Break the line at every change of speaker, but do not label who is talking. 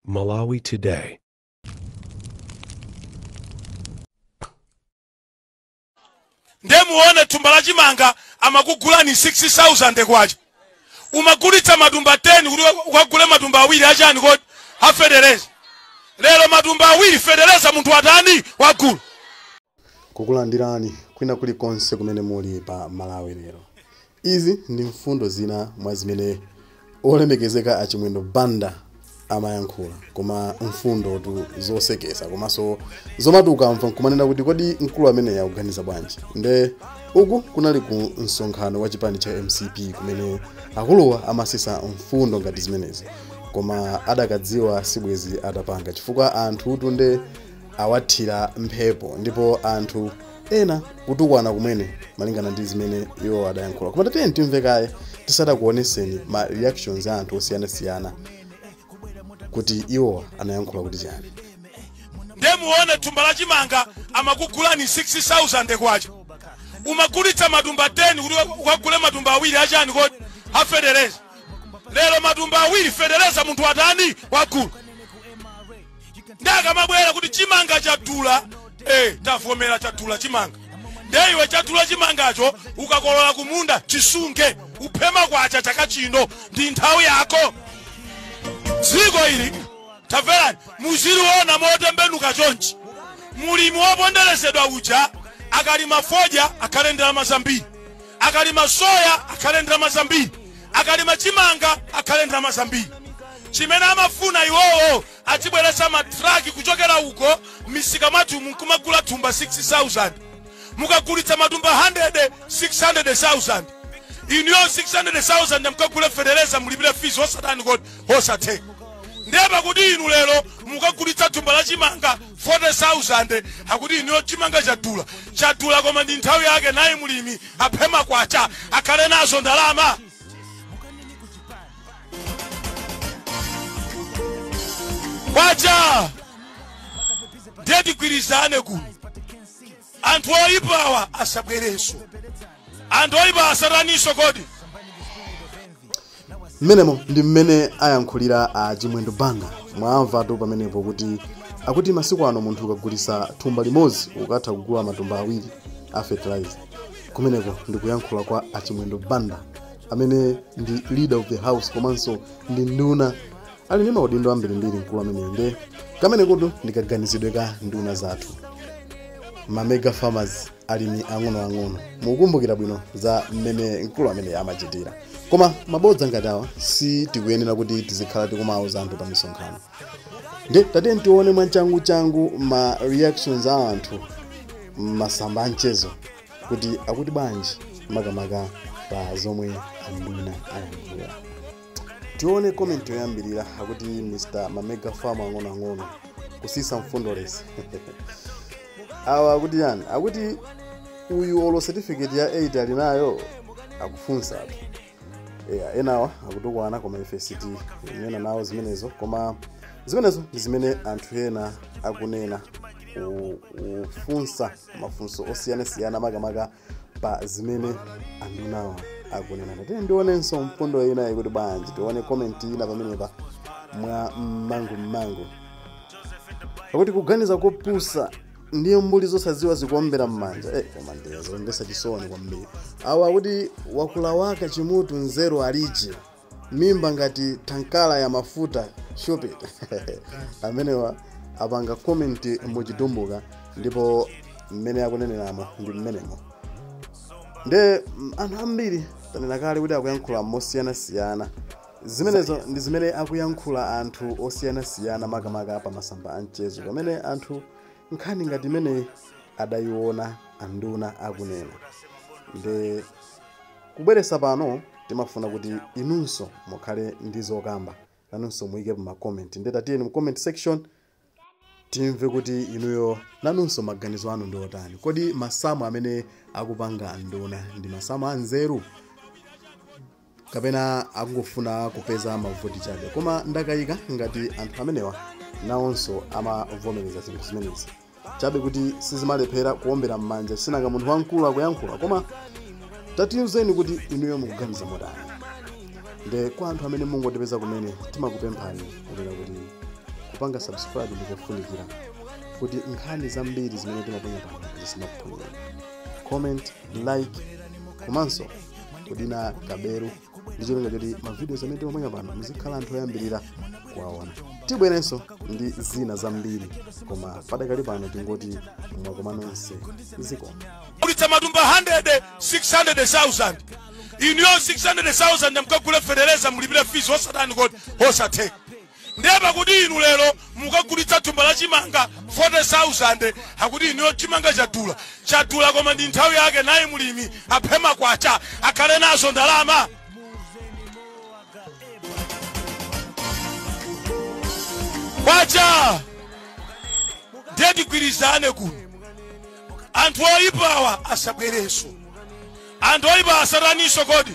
Malawi Today.
Ndemuone tumba la chimanga amakugulani 60,000 kwacha. Umagulitsa matumba 10 ukagule matumba awiri achani kodi afedereza. Lero matumba awiri federeza muntu watani wagulu.
Kukulandirani kwina kuli konse kumene muli pa Malawi lero. Izi ndi mfundo zina mwa zimene olemekezeka achimwendo banda amayankhula, koma mfundo zosekesa komanso zomatuka mva kumanena kuti kodi mkulu amene yakuganiza bwanji. Nde uku kunali ku msonkhano wa chipani cha MCP kumene akuluwa amasisa mfundo ngati zimenezi, koma adakadziwa sibwezi atapanga chifukwa anthu tunde awathira mphepo ndipo anthu ena kutukwana kumene malingana ndi zimene iwo adayankhula. Koma tatiyeni timvekaye tisadakuoneseni ma reactions a anthu osiyana-siyana kuti iwo anayankhula kuti chani.
Ndemuone tumba la chimanga amakugulani 60,000 kwacha. Umagulitsa matumba 10 ukagule matumba awiri achani kodi afedereza. Lero matumba awiri federeza muntu watani wagulu. Ndaka mabwera kuti chimanga chatula tavomera chatula chimanga. Ndeiwe chatula chimangacho ukakolola kumunda chisunge uphema kwacha chaka chino ndi nthawi yako. Ziko ili taverani muziliona motembenuka chonchi. Mulimi woponderezedwa uja akalima foja akalendera mazambiri, akalima soya akalendera mazambiri, akalima chimanga akalendera mazambiri. Chimene amafuna iwowo atibweresa matraki kuchokera uko misika mwathu mukumagula tumba 60,000 mukagulitsa matumba 100 600,000 iniyo 600,000 mukagule federeza mulipire fees osatani kodi osathe. Ndeba kuti inu lero mukagulitsa tumba la chimanga 40,000 akuti iniyo chimanga chatula koma ndi nthawi yake naye mulimi aphema kwacha akhale nazo ndalama. Kwacha ndeti kwirizane kuno anthu oyipawa asabwereso, anthu oyipawa asataniso kodi.
Mmenemo ndi mmene ayankhulira achimwendo banda. Mwamva tu pamenepo kuti akuti masiku ano munthu ukagulitsa thumba limodzi ukatha kugula matumba awiri a fertilizer. Kumeneko ndi kuyankhula kwa achimwendo banda amene ndi leader of the house komanso ndi nduna ali ndi maudindo ambirimbiri mkulu amene nde kamene kutu ndikaganizidwe ka nduna zathu ma mega farmers alimi ang'ono mukumbukira bwino za mmene mkulu amene amachitira. Koma mabodza ngati awa si tikuyenera kuti tizikhala tikumauza anthu pa misonkhano. Nde tatiyeni tione mwachangu ma reactions a anthu masamba anchezo kuti akuti bwanji makamaka pa zomwe anduna ayankhula. Tione comment yoyambirira akuti Mr. Mamega Farmer ang'ono kusisa mfundolesi. Awa akuti yani akuti uyu olo certificate ya 8 alinayo akufunsa atu. Enawa akutukwana koma FCT inena nawo zimenezo, koma zimenezo ndi zimene anthu ena akunena ufunsa mafunso osiyana-siyana makamaka pa zimene andunawa akunena. Tatiyeni ndionenso mfundo ina ikuti bwanji. Tione comment ina pamenepa mwa mmangu akuti kuganiza kopusa ndiyo mbuli zosaziwa zikuombera mmanja. Koma ndezo ndesa chisoni kwambiri. Awa akuti wakula waka chimutu nzeru alije mimba ngati tankala ya mafuta shopita. Amenewa apanga comment muchitumbuka ndipo mmene akunenelamo ndi mmenemo. Nde anthu ambiri tanena kale kuti akuyankhula mosiyana-siyana. Zimenezo ndi zimene akuyankhula anthu osiyana-siyana makamaka pa masamba anchezo pamene anthu nkhani ngati imene adayiona anduna akunena. Nde kubweresa pano timafuna kuti inunso mukhale ndi zokamba nanunso muike pa comment. Nde tatiyeni mu comment section timve kuti inuyo nanunso maganizo anu ndi otani. Kodi masamu amene akupanga anduna ndi masamu anzeru kapena akungofuna kupeza mavoti chabe? Koma ndakayika ngati anthu amenewa nawonso amavomereza zinthu zimenezi chabe kuti sizimalephera kuombera mmanja sinanga munthu wankulu akuyankhula. Koma tatiuzeni kuti inuyo mukuganiza motani. Nde kwa anthu amene mungotipeza kumene timakupemphani kuti kupanga subscribe ndikufunikira kuti nkhani zambiri zimene timaponya pano zisimakuphulira. Comment, like, komanso kudina kaberu ndicholinga choti mavidiyo amene timaponya pano muzikhala anthu oyambirira kuwaona. Tibwerenso ndi zina zambiri koma padakali pano tingoti mwakoma nonse ziko
kulitsa matumba 100 600,000 iniyo 600,000 mukagule federeza mulipire fees osatani kodi osathe ndeba kuti inu lero mukagulitsa tumba la chimanga 40,000 akuti iniyo chimanga chatula koma ndi nthawi yake naye mulimi aphema kwacha akhale nazo ndalama. Kwacha ndeti kwirizane kuno anthu oyipawa asabwereso anthu oyipa asataniso kodi